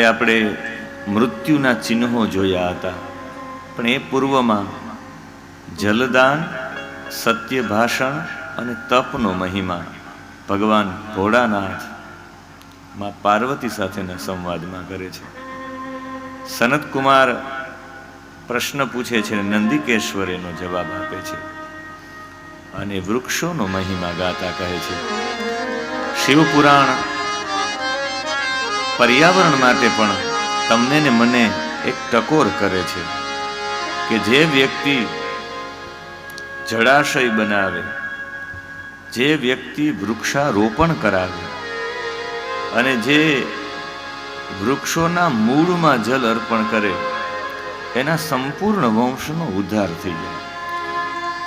આપણે મૃત્યુના ચિહ્નો જોયા હતા, પણ એ પૂર્વમાં જલદાન, સત્ય ભાષણ અને તપનો મહિમા ભગવાન ભોળાનાથ માં પાર્વતી સાથેના સંવાદમાં કરે છે. સનત કુમાર પ્રશ્ન પૂછે છે, નંદિકેશ્વર એનો જવાબ આપે છે અને વૃક્ષોનો મહિમા ગાતા કહે છે. શિવપુરાણ પર્યાવરણ માટે પણ તમને ને મને એક ટકોર કરે છે કે જે વ્યક્તિ જળાશય બનાવે, જે વ્યક્તિ વૃક્ષારોપણ કરાવે અને જે વૃક્ષોના મૂળમાં જલ અર્પણ કરે, એના સંપૂર્ણ વંશનો ઉદ્ધાર થઈ જાય.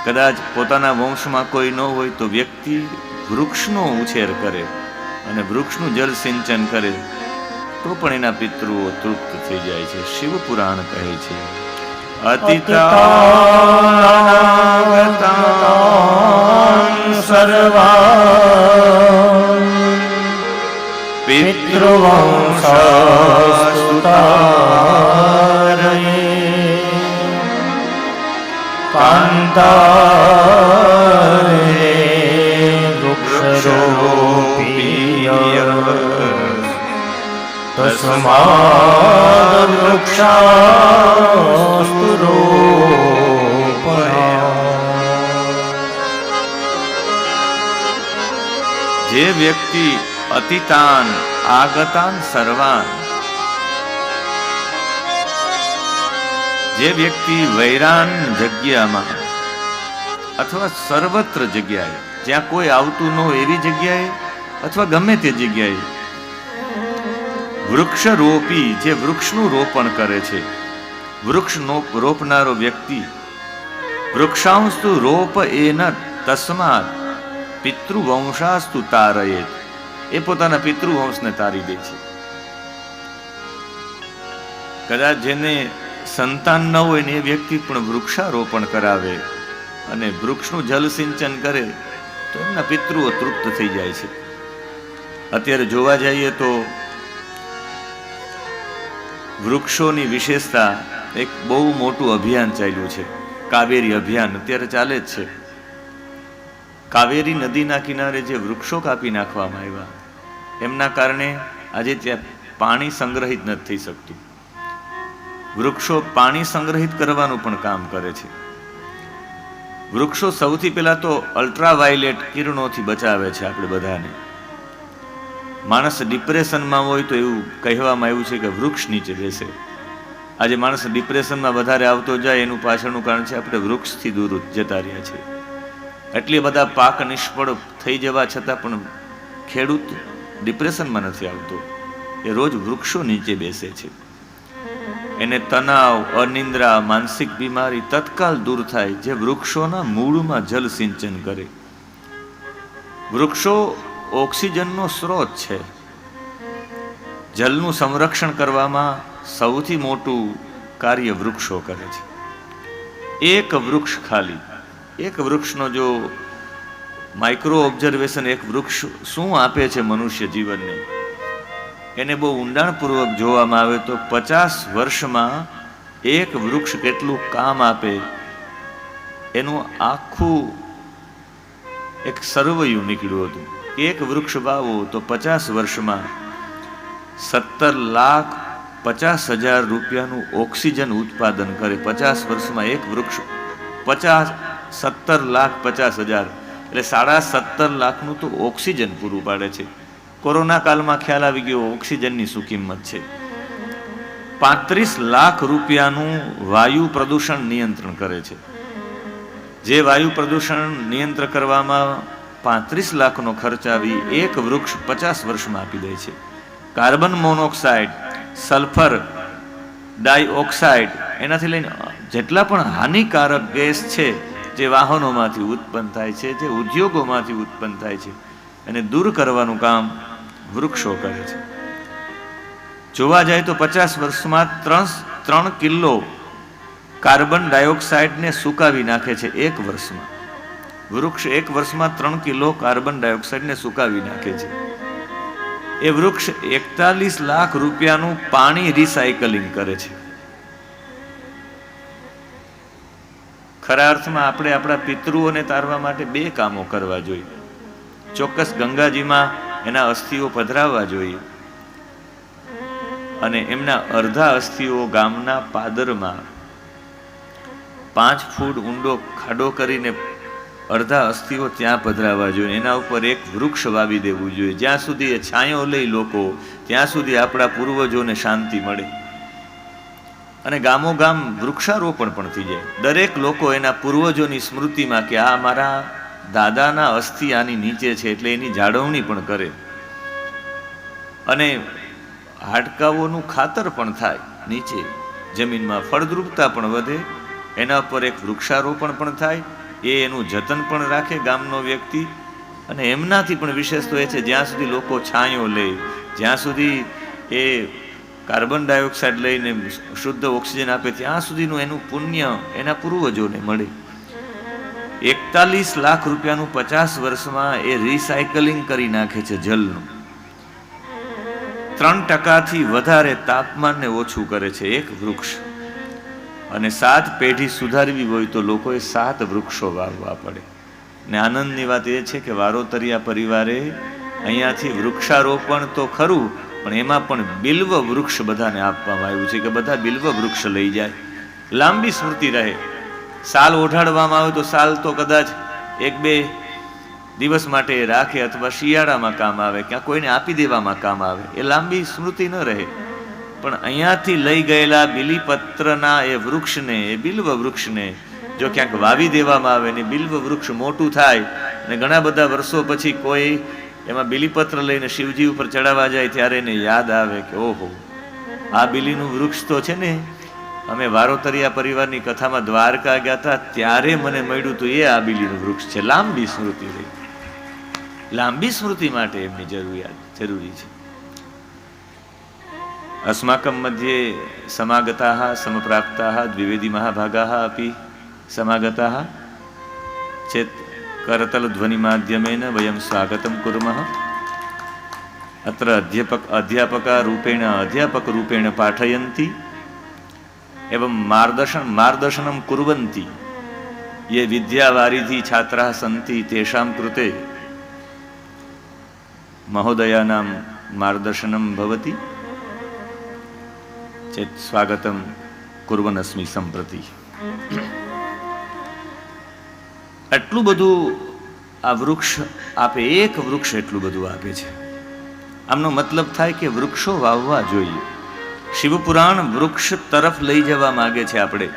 કદાચ પોતાના વંશમાં કોઈ ન હોય તો વ્યક્તિ વૃક્ષનો ઉછેર કરે અને વૃક્ષનું જલ સિંચન કરે તો પણ એના પિતૃઓ તૃપ્ત થઈ જાય છે. શિવપુરાણ કહે છે, અતિતાનાગતાન સર્વા પિતૃવંશસ્તુતારયે કાંતારે વૃક્ષરોપીય તસ્માદ વૃક્ષાસ્તુ રોપણ્યા. જે વ્યક્તિ અતિતાન આગતાન સર્વાન, જે વ્યક્તિ વૈરાન જગ્યામાં અથવા સર્વત્ર જગ્યાએ, જ્યાં કોઈ આવતું ન હોય એવી જગ્યાએ અથવા ગમે તે જગ્યાએ વૃક્ષ રોપી, જે વૃક્ષનું રોપણ કરે છે, વૃક્ષ રોપનારો વ્યક્તિ વૃક્ષાંસ્તુ રોપ એન તસ્માત પિતૃવંશાસ્તુ તારયેત, એ પોતાના પિતૃવંશને તારી દે છે. કદાચ જેને સંતાન ન હોય ને એ વ્યક્તિ પણ વૃક્ષારોપણ કરાવે અને વૃક્ષનું જલ સિંચન કરે તો એમના પિતૃઓ તૃપ્ત થઈ જાય છે. અત્યારે જોવા જઈએ તો વૃક્ષોની વિશેષતા, એક બહુ મોટું અભિયાન ચાલ્યું છે, કાવેરી અભિયાન અત્યારે ચાલે જ છે. કાવેરી નદીના કિનારે જે વૃક્ષો કાપી નાખવામાં આવ્યા એમના કારણે આજે ત્યાં પાણી સંગ્રહિત નથી થઈ શકતું. વૃક્ષો પાણી સંગ્રહિત કરવાનું પણ કામ કરે છે. વૃક્ષો સૌથી પહેલા તો અલ્ટ્રાવાયોલેટ કિરણોથી બચાવે છે આપણે બધાને. માણસ ડિપ્રેશનમાં હોય તો એવું કહેવામાં આવ્યું છે કે વૃક્ષ નીચે બેસે. આજે માણસ ડિપ્રેશનમાં વધારે આવતો જાય એનું પાછળનું કારણ છે આપણે વૃક્ષથી દૂર જતા રહ્યા છે. એટલી બધા પાક નિષ્ફળ થઈ જવા છતાં પણ ખેડૂત ડિપ્રેશનમાં નથી આવતો, એ રોજ વૃક્ષો નીચે બેસે છે. એને તણાવ, અનિંદ્રા, માનસિક બીમારી તત્કાલ દૂર થાય જે વૃક્ષોના મૂળમાં જલ સિંચન કરે. વૃક્ષો ઓક્સિજનનો સ્ત્રોત છે. જલનું સંરક્ષણ કરવામાં સૌથી મોટું કાર્ય વૃક્ષો કરે છે. એક વૃક્ષ ખાલી, એક વૃક્ષનો જો માઇક્રો ઓબ્ઝર્વેશન, એક વૃક્ષ શું આપે છે મનુષ્ય જીવનને, એને બહુ ઊંડાણપૂર્વક જોવામાં આવે તો 50 વર્ષમાં એક વૃક્ષ કેટલું કામ આપે એનું આખું એક સર્વયું નીકળ્યું હતું. એક વૃક્ષ વાવો તો 50 વર્ષમાં 17,50,000 રૂપિયાનું ઓક્સિજન ઉત્પાદન કરે. 50 વર્ષમાં એક વૃક્ષ 17,50,000 એટલે 17.5 લાખનું તો ઓક્સિજન પૂરું પાડે છે. કોરોના કાળમાં ખ્યાલ આવી ગયો ઓક્સિજનની શું કિંમત છે. 35 લાખ રૂપિયાનું વાયુ પ્રદૂષણ નિયંત્રણ કરે છે. જે વાયુ પ્રદૂષણ નિયંત્રણ કરવામાં 35 લાખનો ખર્ચ આવી એક વૃક્ષ 50 વર્ષમાં આપી દે છે. કાર્બન મોનોક્સાઇડ, સલ્ફર ડાયોક્સાઇડ, એનાથી લઈને જેટલા પણ હાનિકારક ગેસ છે જે વાહનોમાંથી ઉત્પન્ન થાય છે, જે ઉદ્યોગોમાંથી ઉત્પન્ન થાય છે, એને દૂર કરવાનું કામ વૃક્ષો કરે છે. જોવા જાય તો 50 વર્ષમાં 3 કિલો કાર્બન ડાયોક્સાઇડને સુકાવી નાખે છે. એક વર્ષમાં વૃક્ષ એક વર્ષમાં 3 કિલો કાર્બન ડાયોક્સાઇડને સુકાવી નાખે છે. એ વૃક્ષ 41 લાખ રૂપિયાનું પાણી રિસાયકલિંગ કરે છે. ખરા અર્થમાં આપણે આપણા પિતૃઓને તારવા માટે 2 કામો કરવા જોઈએ. ચોક્કસ ગંગાજીમાં એના અસ્થિઓ પધરાવવા જોઈએ અને એમના અડધા અસ્થિઓ ગામના પાદરમાં 5 ફૂટ ઊંડો ખાડો કરીને અડધા અસ્થિઓ ત્યાં પધરાવવા જોઈએ. એના ઉપર એક વૃક્ષ વાવી દેવું જોઈએ. જ્યાં સુધી એ છાંયો લઈ લોકો, ત્યાં સુધી આપણા પૂર્વજોને શાંતિ મળે. અને ગામો ગામ વૃક્ષારોપણ પણ થઈ જાય. દરેક લોકો એના પૂર્વજોની સ્મૃતિમાં કે આ મારા દાદાના અસ્થિ આની નીચે છે એટલે એની જાળવણી પણ કરે. અને હાડકાઓનું ખાતર પણ થાય નીચે જમીનમાં, ફળદ્રુપતા પણ વધે. એના પર એક વૃક્ષારોપણ પણ થાય, એ એનું જતન પણ રાખે ગામનો વ્યક્તિ. અને એમનાથી પણ વિશેષ તો એ છે જ્યાં સુધી લોકો છાંયો લે, જ્યાં સુધી એ કાર્બન ડાયોક્સાઇડ લઈને શુદ્ધ ઓક્સિજન આપે, ત્યાં સુધીનું એનું પુણ્ય એના પૂર્વજોને મળે. 41 લાખ રૂપિયાનું 50 વર્ષમાં એ રિસાયકલિંગ કરી નાખે છે જલનું. 3% વધારે તાપમાનને ઓછું કરે છે એક વૃક્ષ. અને 7 પેઢી સુધારવી હોય તો લોકોએ 7 વૃક્ષો વાવવા પડે. ને આનંદની વાત એ છે કે વારોતરિયા પરિવારે અહીંયાથી વૃક્ષારોપણ તો ખરું, પણ એમાં પણ બિલ્વ વૃક્ષ બધાને આપવામાં આવ્યું છે કે બધા બિલ્વ વૃક્ષ લઈ જાય, લાંબી સ્મૃતિ રહે. સાલ ઓઢાડવામાં આવે તો સાલ તો કદાચ 1-2 દિવસ માટે રાખે, અથવા શિયાળામાં કામ આવે, ક્યાં કોઈને આપી દેવામાં કામ આવે, એ લાંબી સ્મૃતિ ન રહે. પણ અહીંયાથી લઈ ગયેલા બિલીપત્રના એ વૃક્ષને, એ બિલ્વ વૃક્ષને જો ક્યાંક વાવી દેવામાં આવે ને બિલ્વ વૃક્ષ મોટું થાય અને ઘણા બધા વર્ષો પછી કોઈ એમાં બિલીપત્ર લઈને શિવજી ઉપર ચડાવવા જાય ત્યારે એને યાદ આવે કે ઓહો, આ બિલીનું વૃક્ષ તો છે ને, અમે વારોતરિયા પરિવારની કથામાં દ્વારકા ગયા હતા ત્યારે મને મળ્યું હતું, એ આ બિલીનું વૃક્ષ છે. લાંબી સ્મૃતિ રહી. લાંબી સ્મૃતિ માટે એમની જરૂરી છે. अस्माकं मध्ये समागताः समप्राप्ताः द्विवेदी महाभागाः अपि समागताः चेत् करतलध्वनिमाध्यमेन वयं स्वागतं कुर्मः. अत्र अध्यापकरूपेण पाठयन्ति एवं मार्गदर्शनं कुर्वन्ति ये विद्यावारिधि छात्राः सन्ति तेषां कृते महोदयानां मार्गदर्शनं भवति. चेत् स्वागतं कुर्वन् अस्मि सम्प्रति. એટલું બધું આ વૃક્ષ આપે, એક વૃક્ષ એટલું બધું આપે છે. આમનો મતલબ થાય કે વૃક્ષો વાવવા જોઈએ. શિવપુરાણ વૃક્ષ તરફ લઈ જવા માંગે છે. આપણે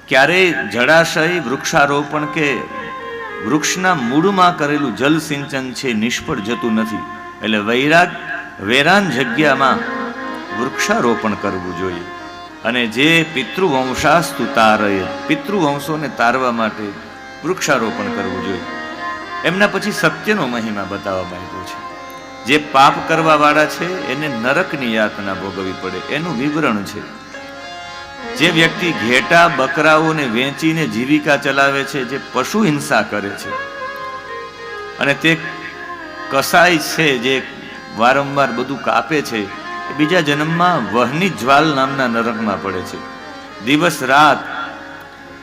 ક્યારેય જળાશય, વૃક્ષારોપણ કે વૃક્ષના મૂળમાં કરેલું જલ સિંચન છે નિષ્ફળ જતું નથી. એટલે વેરાન જગ્યામાં વૃક્ષારોપણ કરવું જોઈએ. અને જે પિતૃવંશાસ્તુ તારય, પિતૃવંશોને તારવા માટે વૃક્ષારોપણ કરવું જોઈએ. એમના પછી સત્યનો મહિમા બતાવવામાં આવ્યો છે. જે પાપ કરવા વાળા છે એને નરકની યાતના ભોગવવી પડે એનું વિવરણ છે. જે વ્યક્તિ ઘેટા બકરાઓને વેચીને જીવિકા ચલાવે છે, જે પશુ હિંસા કરે છે, અને તે કસાય છે જે વારંવાર બધું કાપે છે, બીજા જન્મમાં વહની જ્વાલ નામના નરકમાં પડે છે. દિવસ રાત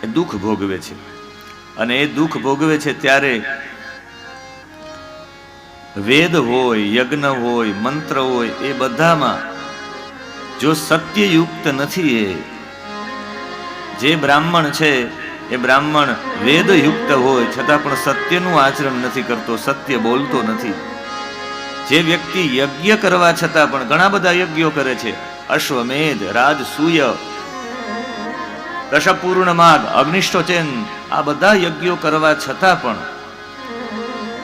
એ દુઃખ ભોગવે છે. અને એ દુઃખ ભોગવે છે ત્યારે વેદ હોય, યજ્ઞ હોય, મંત્ર હોય, એ બધામાં જો સત્યયુક્ત નથી, એ જે બ્રાહ્મણ છે એ બ્રાહ્મણ વેદયુક્ત હોય છતાં પણ સત્યનું આચરણ નથી કરતો, સત્ય બોલતો નથી. જે વ્યક્તિ યજ્ઞ કરવા છતાં પણ, ઘણા બધા યજ્ઞો કરે છે, અશ્વમેધ, રાજસૂય, દશપૂર્ણ માગ, અગ્નિષ્ઠોચેન, આ બધા યજ્ઞો કરવા છતાં પણ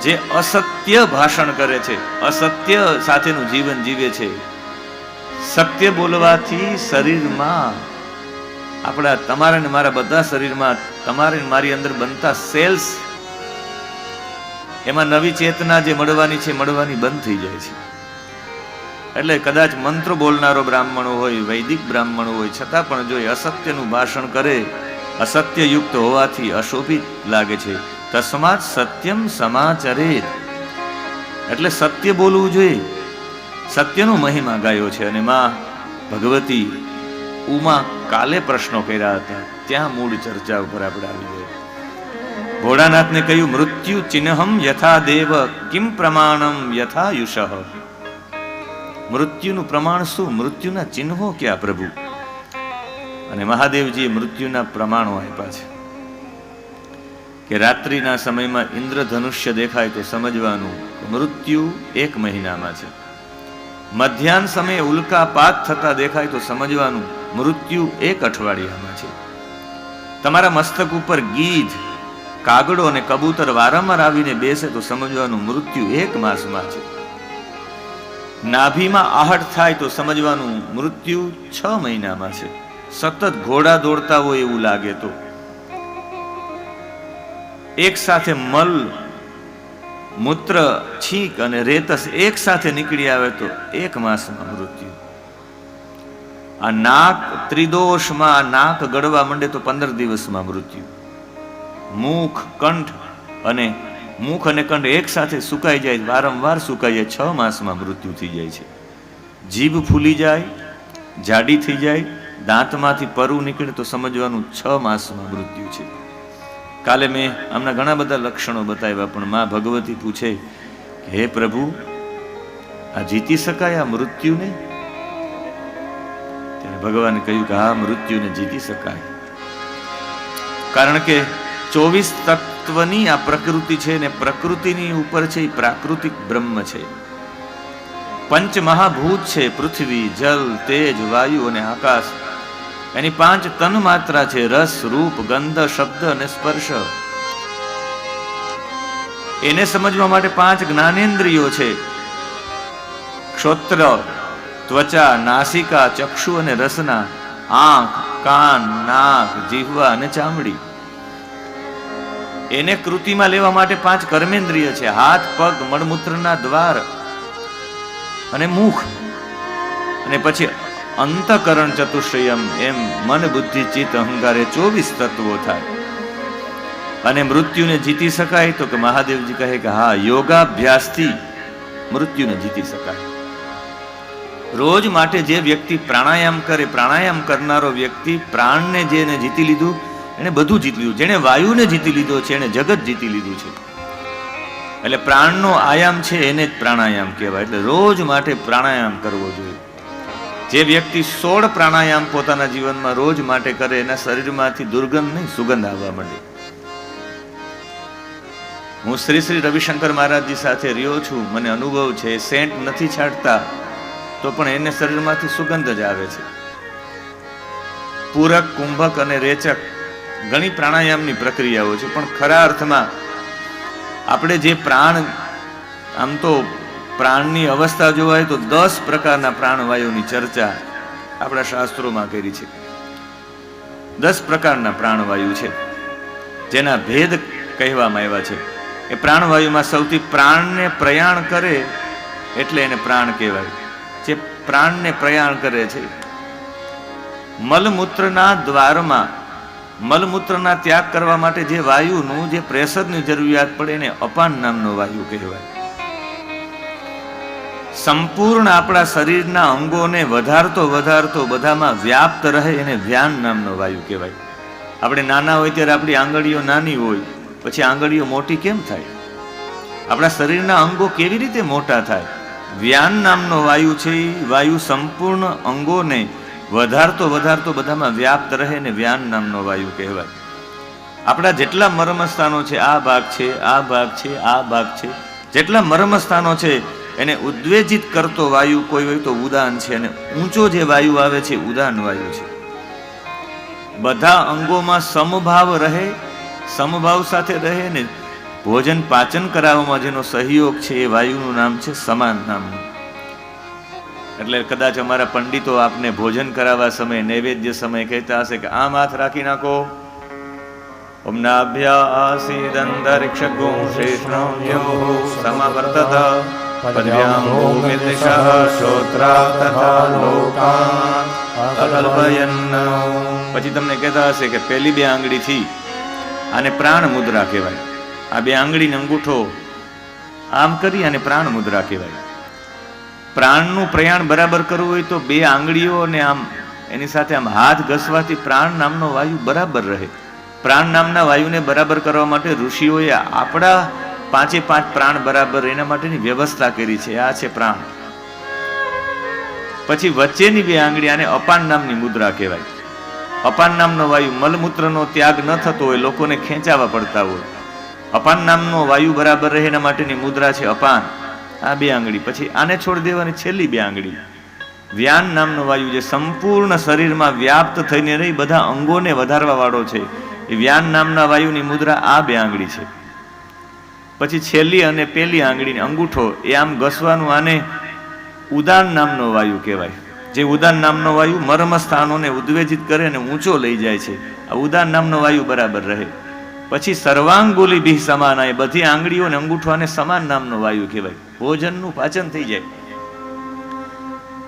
જે અસત્ય ભાષણ કરે છે, અસત્ય સાથેનું જીવન જીવે છે. સત્ય બોલવાથી શરીરમાં, આપણા તમારા ને મારા બધા શરીરમાં, તમારે મારી અંદર બનતા સેલ્સ, એમાં નવી ચેતના જે મળવાની છે, મળવાની બંધ થઈ જાય છે. એટલે કદાચ મંત્ર બોલનારો બ્રાહ્મણ હોય, વૈદિક બ્રાહ્મણ હોય, છતાં પણ જો અસત્યનું ભાષણ કરે, અસત્યયુક્ત હોવાથી અશોભિત લાગે છે. તસ્માત સત્યમ સમાચરેત, એટલે સત્ય બોલવું જોઈએ. સત્યનો મહિમા ગાયો છે. અને માં ભગવતી ઉમા કાલે પ્રશ્નો કર્યા હતા, ત્યાં મૂળ ચર્ચા ઉપર આપણે આવી ગયા. ભોળાનાથને કહ્યું, મૃત્યુ ચિહ્નહમ યથા દેવ કિમ પ્રમાણમ યથા યુષઃ. મૃત્યુનું પ્રમાણ શું, મૃત્યુના ચિહ્નો ક્યાં પ્રભુ? અને મહાદેવજીએ મૃત્યુના પ્રમાણો આપ્યા છે કે રાત્રિના સમયમાં ઇન્દ્રધનુષ્ય દેખાય તો સમજવાનું મૃત્યુ 1 મહિનામાં છે. મધ્યાહન સમયે ઉલ્કાપાત થતા દેખાય તો સમજવાનું મૃત્યુ 1 અઠવાડિયામાં છે. તમારા મસ્તક ઉપર ગીધ, કાગડો અને કબૂતર વારંવાર આવીને બેસે તો સમજવાનું મૃત્યુ 1 માસમાં છે. નાભીમાં આહટ થાય તો સમજવાનું મૃત્યુ 6 મહિનામાં છે. સતત ઘોડા દોડતા હોય એવું લાગે તો, એક સાથે મલ, મૂત્ર, છીંક અને રેતસ એક સાથે નીકળી આવે તો 1 માસમાં મૃત્યુ. આ નાક ત્રિદોષમાં નાક ગળવા માંડે તો 15 દિવસમાં મૃત્યુ. મુખ, કંઠ અને કંઠ એક સાથે સુકાઈ જાય, વારંવાર સુકાઈ જાય, 6 માસમાં મૃત્યુ થઈ જાય છે. જીભ ફૂલી જાય, જાડી થઈ જાય, દાંતમાંથી પરુ નીકળે તો સમજવાનું 6 માસમાં મૃત્યુ છે. કાલે મેં આમના ઘણા બધા લક્ષણો બતાવ્યા, પણ માં ભગવતી પૂછે કે હે પ્રભુ, આ જીતી શકાય આ મૃત્યુને? ત્યારે ભગવાને કહ્યું કે હા, મૃત્યુને જીતી શકાય. કારણ કે 24 તત્વની આ પ્રકૃતિ છે ને પ્રકૃતિની ઉપર છે એ પ્રાકૃતિક બ્રહ્મ છે. 5 મહાભૂત છે, પૃથ્વી, જલ, તેજ, વાયુ અને આકાશ. એની 5 તન માત્રા છે, રસ, રૂપ, ગંધ, શબ્દ અને સ્પર્શ. એને સમજવા માટે 5 જ્ઞાનેન્દ્રિયો છે, ક્ષોત્ર, ત્વચા, નાસિકા, ચક્ષુ અને રસના, આંખ, કાન, નાક, જીહવા અને ચામડી. એને કૃતિમાં લેવા માટે 5 કર્મેન્દ્રિય છે, હાથ, પગ, મળમૂત્રના દ્વાર અને મુખ. અને પછી અંતકરણ ચતુષ્ટયમ, એમ મન, બુદ્ધિ, ચિત્ત, અહંકાર, 24 તત્વો થાય. અને મૃત્યુને જીતી શકાય તો કે મહાદેવજી કહે કે હા, યોગાભ્યાસથી મૃત્યુને જીતી શકાય. રોજ માટે જે વ્યક્તિ પ્રાણાયામ કરે, પ્રાણાયામ કરનારો વ્યક્તિ પ્રાણને જેને જીતી લીધું એને બધું જીતી લીધું. જેને વાયુને જીતી લીધો છે એને જગત જીતી લીધું છે. એટલે પ્રાણનો આયામ છે એને જ પ્રાણાયામ કહેવાય. એટલે રોજ માટે પ્રાણાયામ કરવો જોઈએ. જે વ્યક્તિ 16 પ્રાણાયામ પોતાના જીવનમાં રોજ માટે કરે, એના શરીરમાંથી દુર્ગંધ નહીં, સુગંધ આવવા માંડે. હું શ્રી શ્રી રવિશંકર મહારાજજી સાથે રહ્યો છું, મને અનુભવ છે. સેન્ટ નથી છાંટતા તો પણ એને શરીરમાંથી સુગંધ જ આવે છે. પૂરક, કુંભક અને રેચક ઘણી પ્રાણાયામની પ્રક્રિયાઓ છે, પણ ખરા અર્થમાં આપણે જે પ્રાણ, આમ તો પ્રાણની અવસ્થા જોવાય તો 10 પ્રકારના પ્રાણવાયુની ચર્ચા આપણા શાસ્ત્રોમાં કરી છે. 10 પ્રકારના પ્રાણવાયુ છે જેના ભેદ કહેવામાં આવ્યા છે. એ પ્રાણવાયુમાં સૌથી પ્રાણને પ્રયાણ કરે એટલે એને પ્રાણ કહેવાય. જે પ્રાણને પ્રયાણ કરે છે, મલમૂત્રના દ્વારમાં મલમૂત્રના ત્યાગ કરવા માટે જે વાયુનું, જે પ્રેશરની જરૂરિયાત પડે એને અપાન નામનો વાયુ કહેવાય. સંપૂર્ણ આપણા શરીરના અંગોને વધારતો બધામાં વ્યાપ્ત રહે એને વ્યાન નામનો વાયુ કહેવાય. આપણે નાના હોય ત્યારે આપણી આંગળીઓ નાની હોય, પછી આંગળીઓ મોટી કેમ થાય? આપણા શરીરના અંગો કેવી રીતે મોટા થાય? વ્યાન નામનો વાયુ છે. વાયુ સંપૂર્ણ અંગોને વધારતો બધામાં વ્યાપ્ત રહે ને વ્યાન નામનો વાયુ કહેવાય. આપણા જેટલા મર્મસ્થાનો છે, આ ભાગ છે, આ ભાગ છે, આ ભાગ છે, જેટલા મર્મસ્થાનો છે એને ઉદ્વેજિત કરતો વાયુ કોઈ હોય તો ઉદાન છે, અને ઊંચો જે વાયુ આવે છે ઉદાન વાયુ છે. બધા અંગોમાં સમભાવ રહે, સમભાવ સાથે રહે ને ભોજન પાચન કરાવવામાં જેનો સહયોગ છે એ વાયુનું નામ છે સમાન નામનું. એટલે કદાચ અમારા પંડિતો આપને ભોજન કરાવવા સમયે, નૈવેદ્ય સમયે કહેતા હશે કે આમ હાથ રાખી નાખો. ઓમનાભ્યાસીદંતરિક્ષગો શેષણ્યો સમવર્તત પદ્ભ્યામ ભૂમિર્દિશઃ શ્રોત્રા તથા લોકાન અકલ્પયન્. પછી તમને કહેતા હશે કે પહેલી 2 આંગળીથી આને પ્રાણ મુદ્રા કહેવાય. આ 2 આંગળીનો અંગૂઠો આમ કરી અને પ્રાણ મુદ્રા કહેવાય. પ્રાણનું પ્રયાણ બરાબર કરવું હોય તો 2 આંગળીઓ અને આમ એની સાથે આમ હાથ ઘસવાથી પ્રાણ નામનો વાયુ બરાબર રહે. પ્રાણ નામના વાયુને બરાબર કરવા માટે ઋષિઓએ આપણા 5 પ્રાણ બરાબર એના માટેની વ્યવસ્થા કરી છે. આ છે પ્રાણ. પછી વચ્ચેની 2 આંગળી આને અપાન નામની મુદ્રા કહેવાય. અપાન નામનો વાયુ મલમૂત્રનો ત્યાગ ન થતો હોય, લોકોને ખેંચાવા પડતા હોય, અપાન નામનો વાયુ બરાબર રહે એના માટેની મુદ્રા છે અપાન. આ 2 આંગળી. પછી આને છોડી દેવાની છેલ્લી 2 આંગળી વ્યાન નામનો વાયુ, જે સંપૂર્ણ શરીરમાં વ્યાપ્ત થઈને રહી બધા અંગોને વધારવા વાળો છે. એ વ્યાન નામના વાયુની મુદ્રા આ 2 આંગળી છે. પછી છેલ્લી અને પેલી આંગળી અંગૂઠો એ આમ ઘસવાનું, આને ઉદાન નામનો વાયુ કહેવાય. જે ઉદાન નામનો વાયુ મર્મ સ્થાનોને ઉદ્વેજિત કરે અને ઊંચો લઈ જાય છે. આ ઉદાન નામનો વાયુ બરાબર રહે. પછી સર્વાંગુલી ભી સમાન, એ બધી આંગળીઓ અને અંગૂઠો આને સમાન નામનો વાયુ કહેવાય. ભોજનનું પાચન થઈ જાય.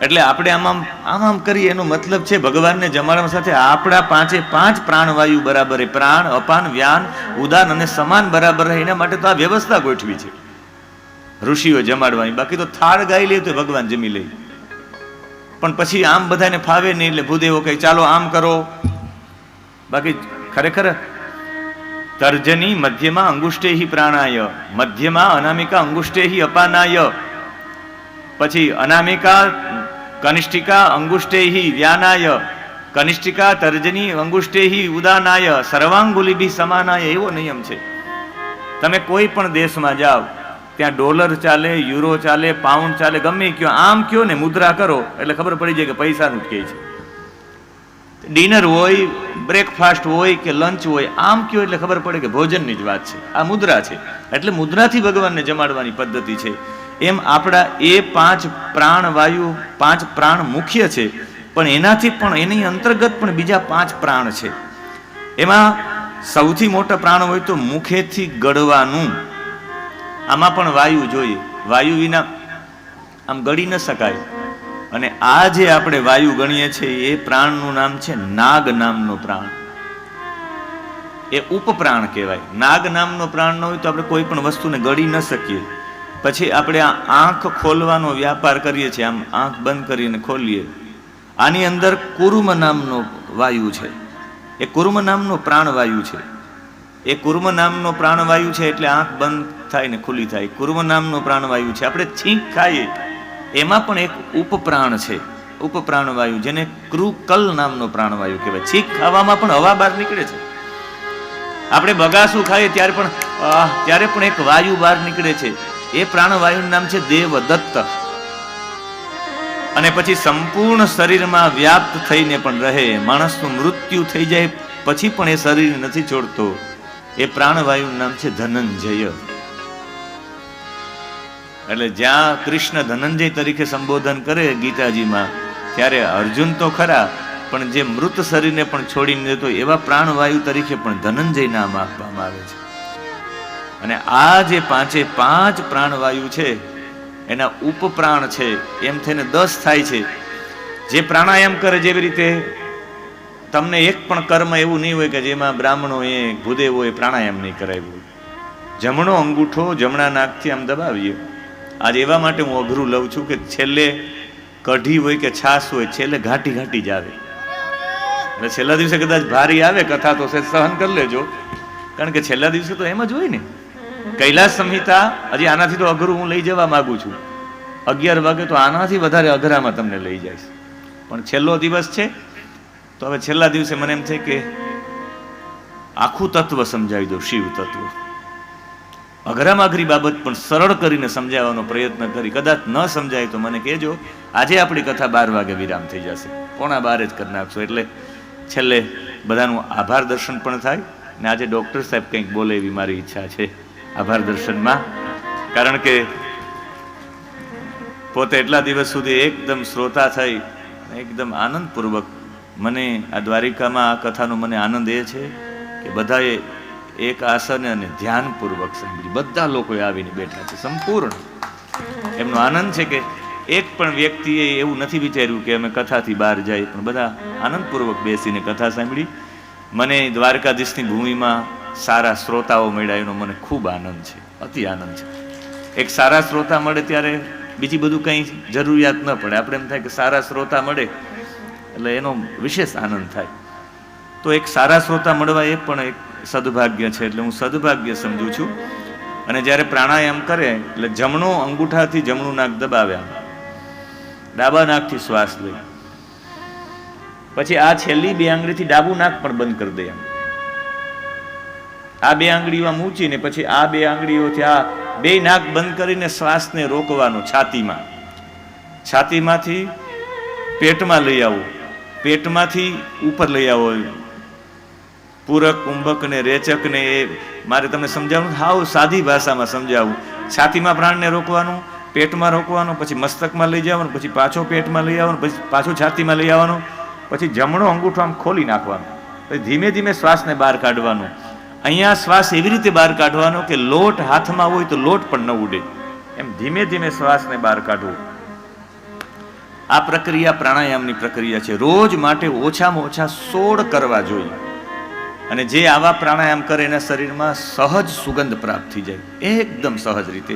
એટલે આપણે આમ કરીએ એનો મતલબ છે ભગવાનને જમાડવા સાથે આપણા 5 પ્રાણવાયુ બરાબર, પ્રાણ, અપાન, વ્યાન, ઉદાન અને સમાન બરાબર રહે. એના માટે તો આ વ્યવસ્થા ગોઠવી છે ઋષિઓ જમાડવાની. બાકી તો થાળ ગાઈ લે તો ભગવાન જમી લે. પણ પછી આમ બધાને ફાવે નહીં, એટલે ભૂદેવો કહે ચાલો આમ કરો. બાકી ખરેખર તર્જની મધ્યમાં અંગુષ્ટેહી પ્રાણાય, મધ્યમાં અનામિકા અંગુષ્ટેહી અપાનાય, પછી અનામિકા કનિષ્ઠિકા અંગુષ્ટેહી વ્યાનાય, કનિષ્ઠિકા તર્જની અંગુષ્ટેહી ઉદાનાય, સર્વાંગુલિભી સમાનાય. એવો નિયમ છે. તમે કોઈ પણ દેશમાં જાઓ ત્યાં ડોલર ચાલે, યુરો ચાલે, પાઉન્ડ ચાલે, ગમે કયો આમ કયો ને મુદ્રા કરો એટલે ખબર પડી જાય કે પૈસાનું જ કહે છે. ડિનર હોય, બ્રેકફાસ્ટ હોય કે લંચ હોય, આમ કયો એટલે ખબર પડે કે ભોજનની જ વાત છે. આ મુદ્રા છે. એટલે મુદ્રાથી ભગવાનને જમાડવાની પદ્ધતિ છે. એમ આપણા એ 5 પ્રાણ વાયુ, 5 પ્રાણ મુખ્ય છે, પણ એનાથી પણ એની અંતર્ગત પણ બીજા 5 પ્રાણ છે. એમાં સૌથી મોટા પ્રાણ હોય તો મુખેથી ગળવાનું, આમાં પણ વાયુ જોઈએ. વાયુ વિના આમ ગળી ન શકાય. અને આ જે આપણે વાયુ ગણીએ છીએ એ પ્રાણનું નામ છે નાગ નામનો પ્રાણ. એ ઉપપ્રાણ કહેવાય. નાગ નામનો પ્રાણ ન હોય તો આપણે કોઈ પણ વસ્તુને ગળી ન શકીએ. પછી આપણે આ આંખ ખોલવાનો વ્યાપાર કરીએ છીએ, આમ આંખ બંધ કરીને ખોલીએ. આની અંદર કુર્મ નામનો વાયુ છે. એ કુર્મ નામનો પ્રાણવાયુ છે. એ કુર્મ નામનો પ્રાણવાયુ છે એટલે આંખ બંધ થાય ને ખુલ્લી થાય. કુર્મ નામનો પ્રાણવાયુ છે. આપણે છીંક ખાઈએ એમાં પણ એક ઉપપ્રાણ છે, ઉપપ્રાણવાયુ, જેને કૃકલ નામનો પ્રાણવાયુ કહેવાય. છીંક ખાવામાં પણ હવા બહાર નીકળે છે. આપણે બગાસું ખાઈએ ત્યારે પણ એક વાયુ બહાર નીકળે છે. એ પ્રાણવાયુનું નામ છે દેવદત્ત. અને પછી સંપૂર્ણ શરીરમાં વ્યાપ્ત થઈને પણ રહે. માણસનું મૃત્યુ થઈ જાય પછી પણ એ શરીર નથી છોડતો. એ પ્રાણવાયુનું નામ છે ધનંજય. એટલે જ્યાં કૃષ્ણ ધનંજય તરીકે સંબોધન કરે ગીતાજીમાં, ત્યારે અર્જુન તો ખરા, પણ જે મૃત શરીરને પણ છોડીને દેતો એવા પ્રાણવાયુ તરીકે પણ ધનંજય નામ આપવામાં આવે છે. અને આ જે 5 પ્રાણવાયુ છે એના ઉપપ્રાણ છે. એમ થઈને 10 થાય છે. જે પ્રાણાયામ કરે, જેવી રીતે તમને એક પણ કર્મ એવું નહીં હોય કે જેમાં બ્રાહ્મણોએ, ભૂદેવોએ પ્રાણાયામ નહીં કરાવ્યું. જમણો અંગૂઠો જમણા નાકથી આમ દબાવીએ. આજે એવા માટે હું અઘરું લઉં છું કે છેલ્લે કઢી હોય કે છાશ હોય, છેલ્લે ઘાટી જ આવે. એટલે છેલ્લા દિવસે કદાચ ભારી આવે કથા તો સહન કરી લેજો, કારણ કે છેલ્લા દિવસે તો એમ જ હોય ને. કૈલાસ સંહિતા હજી આનાથી તો અઘરું હું લઈ જવા માંગુ છું. 11 વાગે તો આનાથી વધારે અઘરામાં તમને લઈ જઈશ. પણ છેલ્લો દિવસ છે તો હવે છેલ્લા દિવસે મને એમ છે કે આખું તત્વ સમજાવી દો, શિવ તત્વ. અઘરામાં અઘરી બાબત પણ સરળ કરીને સમજાવવાનો પ્રયત્ન કરી. કદાચ ન સમજાય તો મને કહેજો. આજે આપણી કથા 12 વાગે વિરામ થઈ જશે. 11:15 જ કરી નાખશો. એટલે છેલ્લે બધાનું આભાર દર્શન પણ થાય. ને આજે ડૉક્ટર સાહેબ કંઈક બોલે એવી મારી ઈચ્છા છે આભાર દર્શનમાં. કારણ કે પોતે એટલા દિવસ સુધી એકદમ શ્રોતા થઈ એકદમ આનંદપૂર્વક, મને આ દ્વારિકામાં આ કથાનો મને આનંદ એ છે કે બધાએ એક આસને અને ધ્યાનપૂર્વક સાંભળી. બધા લોકોએ આવીને બેઠા છે. સંપૂર્ણ એમનો આનંદ છે કે એક પણ વ્યક્તિએ એવું નથી વિચાર્યું કે અમે કથાથી બહાર જાય, પણ બધા આનંદપૂર્વક બેસીને કથા સાંભળી. મને દ્વારકાધીશની ભૂમિમાં સારા શ્રોતાઓ મળ્યા એનો મને ખૂબ આનંદ છે, અતિ આનંદ છે. એક સારા શ્રોતા મળે ત્યારે બીજી બધું કંઈ જરૂરિયાત ન પડે. આપણે એમ થાય કે સારા શ્રોતા મળે એટલે એનો વિશેષ આનંદ થાય. તો એક સારા શ્રોતા મળવા એ પણ એક સદભાગ્ય છે, એટલે હું સદભાગ્ય સમજું છું. અને જ્યારે પ્રાણાયામ કરે એટલે જમણો અંગૂઠાથી જમણું નાક દબાવ્યા, ડાબા નાકથી શ્વાસ લે, પછી આ છેલ્લી 2 આંગળીથી ડાબું નાક પણ બંધ કરી દે. આ 2 આંગળીઓ ઊંચીને પછી આ 2 આંગળીઓથી આ 2 નાક બંધ કરીને શ્વાસને રોકવાનો છાતીમાં. છાતીમાંથી પેટમાં લઈ આવો, પેટમાંથી ઉપર લઈ આવો. પૂરક, કુંભક ને રેચક ને એ મારે તમને સમજાવવું, હાવ સાદી ભાષામાં સમજાવું. છાતીમાં પ્રાણને રોકવાનું, પેટમાં રોકવાનું, પછી મસ્તકમાં લઈ જવાનું, પછી પાછો પેટમાં લઈ આવવાનું, પછી પાછું છાતીમાં લઈ આવવાનું, પછી જમણો અંગૂઠો આમ ખોલી નાખવાનું, પછી ધીમે ધીમે શ્વાસને બહાર કાઢવાનો. અહીંયા શ્વાસ એવી રીતે બહાર કાઢવાનો કે લોટ હાથમાં હોય તો લોટ પણ ન ઉડે, એમ ધીમે ધીમે શ્વાસને બહાર કાઢવો. આ પ્રક્રિયા પ્રાણાયામની પ્રક્રિયા છે. રોજ માટે ઓછામાં ઓછા 16 કરવા જોઈએ. અને જે આવા પ્રાણાયામ કરે એના શરીરમાં સહજ સુગંધ પ્રાપ્ત થઈ જાય, એકદમ સહજ રીતે.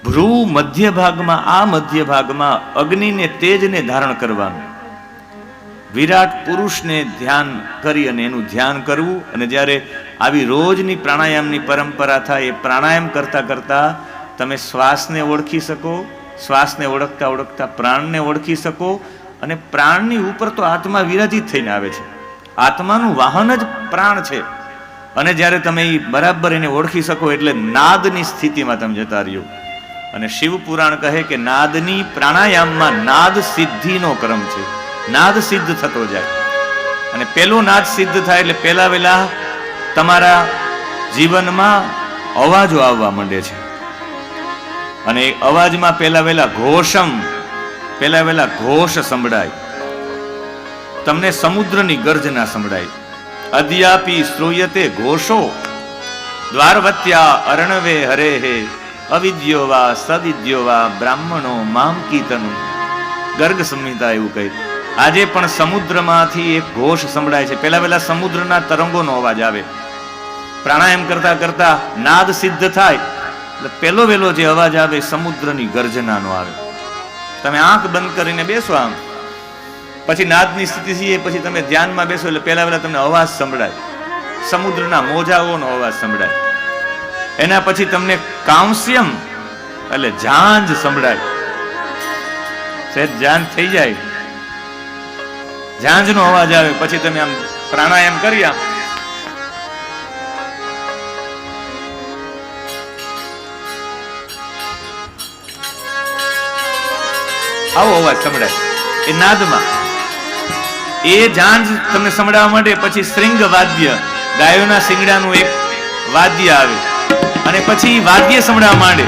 ભ્રૂ મધ્ય ભાગમાં, આ મધ્ય ભાગમાં અગ્નિને, તેજને ધારણ કરવાનું. વિરાટ પુરુષને ધ્યાન કરી અને એનું ધ્યાન કરવું. અને જ્યારે આવી રોજની પ્રાણાયામની પરંપરા થાય, એ પ્રાણાયામ કરતા કરતા તમે શ્વાસને ઓળખી શકો, શ્વાસને ઓળખતા ઓળખતા પ્રાણને ઓળખી શકો. અને પ્રાણની ઉપર તો આત્મા વિરાજિત થઈને આવે છે. આત્માનું વાહન જ પ્રાણ છે. અને જ્યારે તમે એ બરાબર એને ઓળખી શકો એટલે નાદની સ્થિતિમાં તમે જતા રહ્યો. અને શિવ પુરાણ કહે કે નાદની, પ્રાણાયામમાં નાદ સિદ્ધિનો ક્રમ છે. નાદ સિદ્ધ થતો જાય. અને પેલો નાદ સિદ્ધ થાય એટલે પહેલા વહેલા તમારા જીવનમાં અવાજો આવવા માંડે છે. અને એ અવાજમાં પહેલા વહેલા ઘોષ સંભળાય. તમને સમુદ્રની ગર્જના સંભળાય. અદ્યાપી શ્રૂયતે ઘોષો દ્વારવત્યા અર્ણવે હરે હે અવિદ્યો વા સવિદ્યો વા બ્રાહ્મણો મામ કીર્તન. ગર્ગ સંહિતા એવું કહે. આજે પણ સમુદ્રમાંથી એક ઘોષ સંભળાય છે. પહેલા પહેલા સમુદ્રના તરંગોનો અવાજ આવે. પ્રાણાયામ કરતા કરતા નાદ સિદ્ધ થાય એટલે પહેલો વહેલો જે અવાજ આવે સમુદ્રની ગર્જનાનો આવે. તમે આંખ બંધ કરીને બેસો આમ, પછી નાદની સ્થિતિ છે, પછી તમે ધ્યાનમાં બેસો એટલે પહેલા પહેલા તમને અવાજ સંભળાય, સમુદ્રના મોજાઓનો અવાજ સંભળાય. એના પછી તમને કાંસ્યમ એટલે ઝાંઝ સંભળાય. સહેજ ઝાંઝ થઈ જાય, ઝાંઝનો અવાજ આવે. પછી તમે આમ પ્રાણાયામ કરી આવો અવાજ સંભળાય એ નાદમાં. એ ઝાંઝ તમને સંભળાવવા માટે પછી શ્રીંગ વાદ્ય, ગાયોના શિંગડાનું એક વાદ્ય આવે. અને પછી વાદ્ય સંભળાવવા માંડે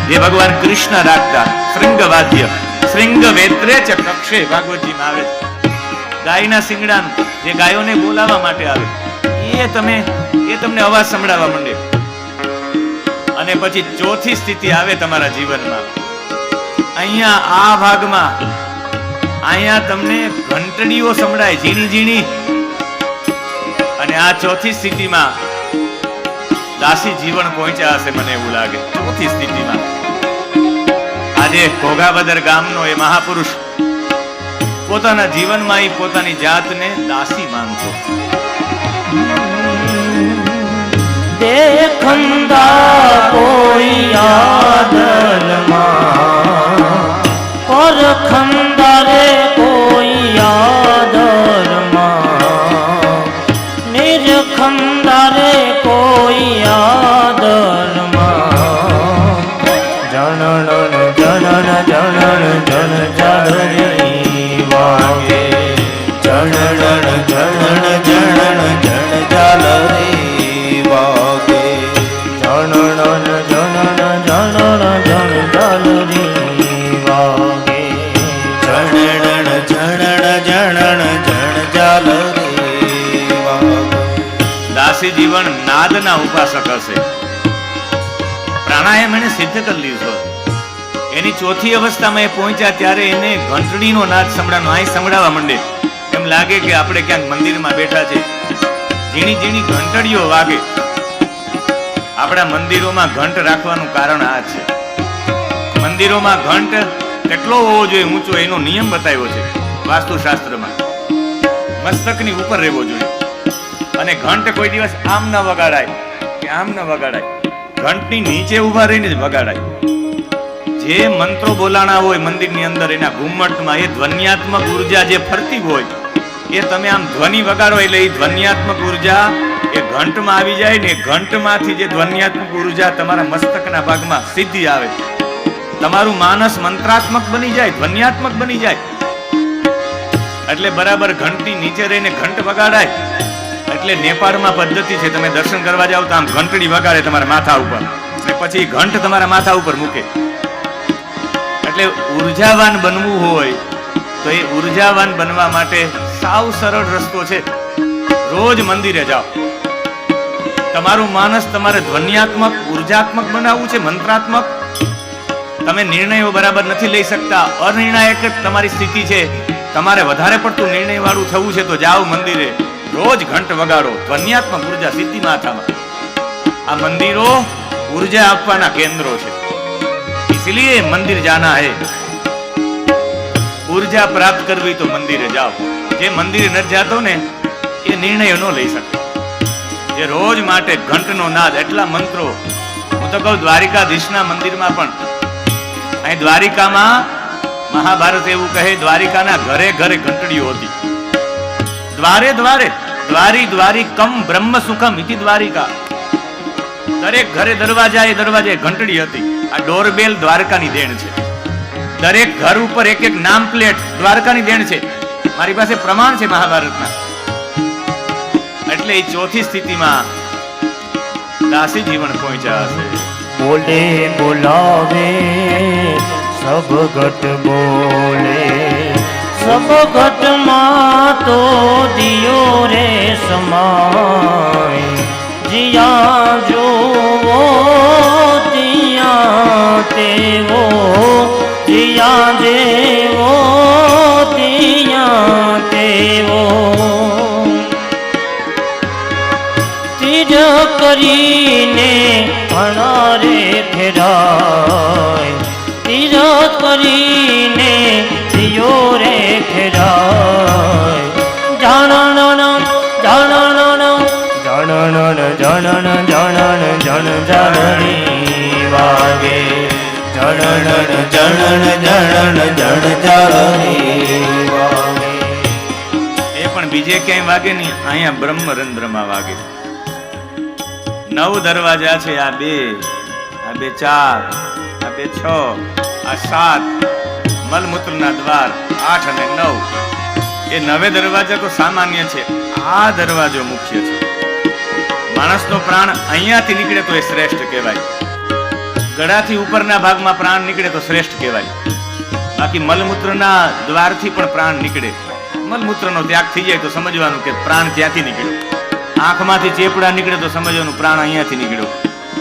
જે ભગવાન કૃષ્ણ રાખતા, શ્રીંગ વાદ્ય. શ્રીંગ વેત્રે ચ કક્ષે ભાગવતજીમાં આવે. ગાયના શિંગડાનું જે ગાયોને બોલાવવા માટે આવે એ તમને અવાજ સંભળાવવા માંડે. અને પછી ચોથી સ્થિતિ આવે તમારા જીવનમાં. અહીંયા આ ભાગમાં અહીંયા તમને ઘંટડીઓ સંભળાય, ઝીણી ઝીણી. અને આ ચોથી સ્થિતિમાં દાસી જીવન પહોંચ્યા હશે મને એવું લાગે. ચોથી સ્થિતિમાં આજે ઘોઘાબદર ગામનો એ મહાપુરુષ પોતાના જીવનમાં એ પોતાની જાતને દાસી માનતો. દેખંદા કોઈ આદરમાં પરખંદા રે કોઈ આદરમાં નિરખંદા રે કોઈ આદરમાં જનન જનન જનન જન જાદરી વાગે જનન જનન જનન જન જાદરી વાગે જનન જનન જનન જન જાદરી વાગે જનન જનન જનન જન જાદરી વાગે. દાસી જીવન નાદના ઉપાસક હશે. પ્રાણાયામ એને સિદ્ધ કરી લીધો. એની ચોથી અવસ્થામાં એ પહોંચ્યા ત્યારે એને ઘંટડીનો નાદ સંભળાનો અહીં સંભળાવા માંડે. એમ લાગે કે આપણે ક્યાંક મંદિરમાં બેઠા છે. ઝીણી ઝીણી ઘંટડીઓ વાગે. આપણા મંદિરોમાં ઘંટ રાખવાનું કારણ આ છે. મંદિરોમાં ઘંટ કેટલો હોવો જોઈએ ઊંચો, એનો નિયમ બતાવ્યો છે વાસ્તુશાસ્ત્રમાં. મસ્તકની ઉપર રહેવો જોઈએ. અને ઘંટ કોઈ દિવસ આમ ન વગાડાય કે આમ ન વગાડાય, ઘંટની નીચે ઉભા રહીને જ વગાડાય. જે મંત્રો બોલાણા હોય મંદિરની અંદર એના ઘુમ્મટમાં, એ ધ્વન્યાત્મક ઉર્જા જે ફરતી હોય એ તમે આમ ધ્વનિ વગાડો એટલે એ ધ્વન્યાત્મક ઉર્જા એ ઘંટમાં આવી જાય ને ઘંટમાંથી જે ધ્વન્યાત્મક ઉર્જા તમારા મસ્તકના ભાગમાં સીધી આવે. તમારું માનસ મંત્રાત્મક બની જાય, ધ્વન્યાત્મક બની જાય. એટલે બરાબર ઘંટની નીચે રહીને ઘંટ વગાડાય. એટલે નેપાળમાં પદ્ધતિ છે, તમે દર્શન કરવા જાવ તો આમ ઘંટડી વગાડે તમારા માથા ઉપર, અને પછી ઘંટ તમારા માથા ઉપર મૂકે. એટલે ઉર્જાવાન બનવું હોય તો એ ઉર્જાવાન બનવા માટે સાવ સરળ રસ્તો છે. રોજ મંદિરે જાઓ. તમારું માનસ તમારે ધ્વન્યાત્મક ઉર્જાત્મક બનાવવું છે, મંત્રાત્મક. તમે નિર્ણયો બરાબર નથી લઈ શકતા, અનિર્ણાયક તમારી સ્થિતિ છે, તમારે વધારે પડતું નિર્ણય વાળું થવું છે તો જાઓ મંદિરે, રોજ ઘંટ વગાડો, ધ્વન્યાત્મક ઉર્જા સીધી માથામાં. આ મંદિરો ઉર્જા આપવાના કેન્દ્રો છે, इसलिए मंदिर जाना है. ઉર્જા પ્રાપ્ત કરવી તો મંદિરે જાઓ. જે મંદિરે ન જાતો ને એ નિર્ણયો ન લઈ શકે. જે રોજ માટે ઘંટનો નાદ, એટલા મંત્રો. હું તો કહું દ્વારિકાધીશના મંદિરમાં પણ, અહીં દ્વારિકામાં મહાભારત એવું કહે, દ્વારિકાના ઘરે ઘરે ઘંટડીઓ હતી. દ્વારે દ્વારે દ્વારી દ્વારી કમ બ્રહ્મ સુખમ ઇતિ દ્વારિકા. દરેક ઘરે દરવાજા એ દરવાજે ઘંટડી હતી. આ ડોરબેલ દ્વારકાની દેણ છે. દરેક ઘર ઉપર એક એક નામ પ્લેટ દ્વારકાની દેણ છે. મારી પાસે પ્રમાણ છે મહાભારતના. એટલે એ ચોથી સ્થિતિમાં દાસી જીવન પહોંચ્યા છે. બોલે બોલાવે સબ ઘટ બોલે, સબ ઘટમાં તો દિયો રે સમાય. जिया जो तिया तेवो, जिया जेवो तिया तेवो. તીજ કરીને અણારે ફેરાય, તીજ કરીને દિયો રે ફેરાય. જાણણ જાણણ જણન જણન જણન જણ જાગરી વાગે, જણન જણન જણન જણ જાગરી વાગે. એ પણ બીજે ક્યાંય વાગે નહીં, અહીંયા બ્રહ્મરંધ્રમાં વાગે. 9 દરવાજા છે. આ 2, આ 2 4, આ 2 6, આ 7 મલમૂત્રના દ્વાર, 8 અને 9. એ 9 દરવાજા તો સામાન્ય છે, આ દરવાજો મુખ્ય છે. માણસનો પ્રાણ અહીંયાથી નીકળે તો એ શ્રેષ્ઠ કહેવાય. ગળાથી ઉપરના ભાગમાં પ્રાણ નીકળે તો શ્રેષ્ઠ કહેવાય. બાકી મલમૂત્રના દ્વારથી પણ પ્રાણ નીકળે. મલમૂત્રનો ત્યાગ થઈ જાય તો સમજવાનું કે પ્રાણ ત્યાંથી નીકળ્યો. આંખમાંથી ચેપડા નીકળે તો સમજવાનું પ્રાણ અહીંયાથી નીકળ્યો.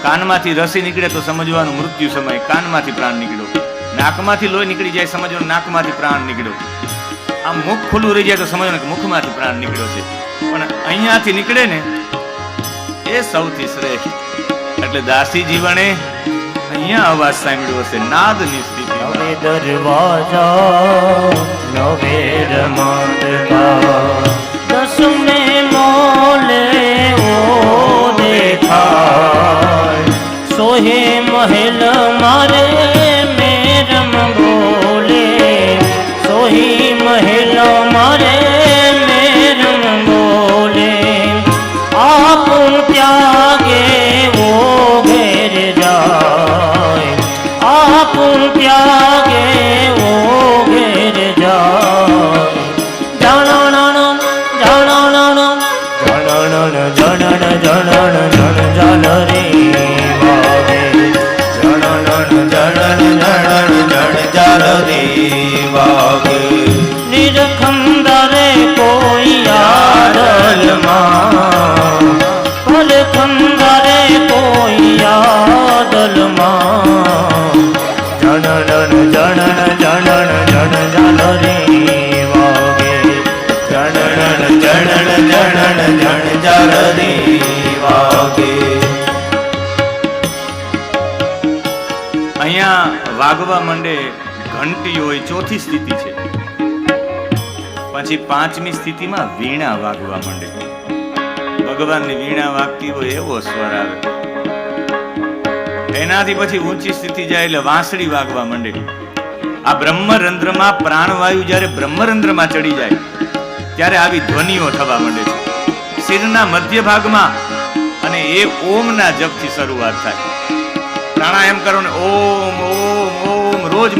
કાનમાંથી રસી નીકળે તો સમજવાનું મૃત્યુ સમય કાનમાંથી પ્રાણ નીકળ્યો. નાકમાંથી લોહી નીકળી જાય સમજવાનું નાકમાંથી પ્રાણ નીકળ્યો. આમ મુખ ખુલ્લું રહી જાય તો સમજવાનું કે મુખમાંથી પ્રાણ નીકળ્યો છે. પણ અહીંયાથી નીકળે ને એ સૌથી શ્રેષ્ઠ. એટલે દાસી જીવને અહીંયા અવાજ સાંભળ્યો હશે, નાદની સ્થિતિ. નવે દરવાજા નવે રમતગા, દસમે મોલે ઓ દેખાય. સોહે મહેલ મારે મેરમ બોલે, સોહી મહેલ મારે મેરમ બોલે. આપ ત્યાગે વો ઘેર જાય, આપ ત્યાગે વો ઘેર જાય. જાણણ વાગવા માંડે, ઘંટી હોય, ચોથી સ્થિતિ છે. પછી પાંચમી સ્થિતિમાં વીણા વાગવા માંડે. ભગવાનની વીણા વાગતી હોય એવો સ્વર આવે. એનાથી પછી ઊંચી સ્થિતિ જાય એટલે વાંસળી વાગવા માંડે. આ બ્રહ્મરંધ્રમાં પ્રાણવાયુ જ્યારે બ્રહ્મરંધ્રમાં ચડી જાય ત્યારે આવી ધ્વનિઓ થવા માંડે છે શિરના મધ્ય ભાગમાં, અને એ ઓમના જપથી શરૂઆત થાય. પ્રાણાયામ કરો ને ઓમ ઓમ